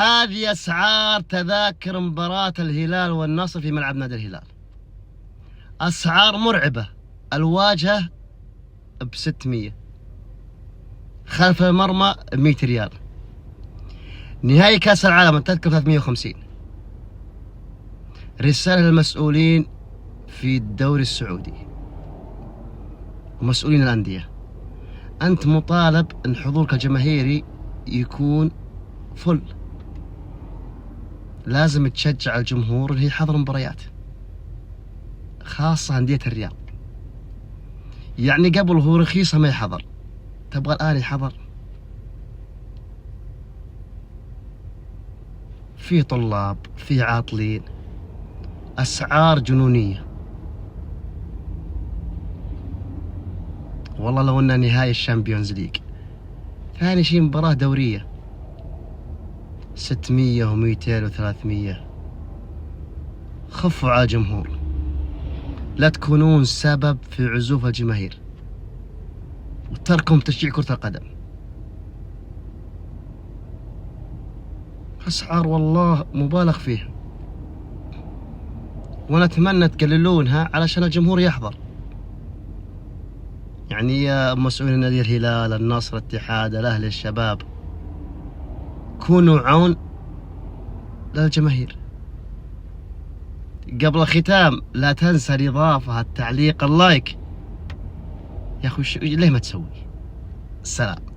هذه أسعار تذاكر مباراة الهلال والنصر في ملعب نادي الهلال. أسعار مرعبة. الواجهة ب600، خلف المرمى 100 ريال. نهائي كأس العالم التذكرة 350. رسالة للمسؤولين في الدوري السعودي ومسؤولين الأندية: أنت مطالب أن حضورك الجماهيري يكون فل. لازم تشجع الجمهور اللي يحضر مباريات، خاصة أندية الرياض. يعني قبل هو رخيصة ما يحضر، تبغى الآن يحضر. في طلاب، في عاطلين، أسعار جنونية. والله لو أنها نهاية الشامبيونز ليج. ثاني شيء مباراة دورية 600 و200 و300. خفوا على الجمهور، لا تكونون سبب في عزوف الجماهير وتركهم تشجيع كرة القدم. أسعار والله مبالغ فيها، ونتمنى تقللونها علشان الجمهور يحضر. يعني يا مسؤولين نادي الهلال، النصر، الاتحاد، الأهلي، الشباب، كونوا عون للجماهير. قبل الختام لا تنسى الإضافة، التعليق، اللايك. يا أخوي ليه ما تسوي؟ السلام.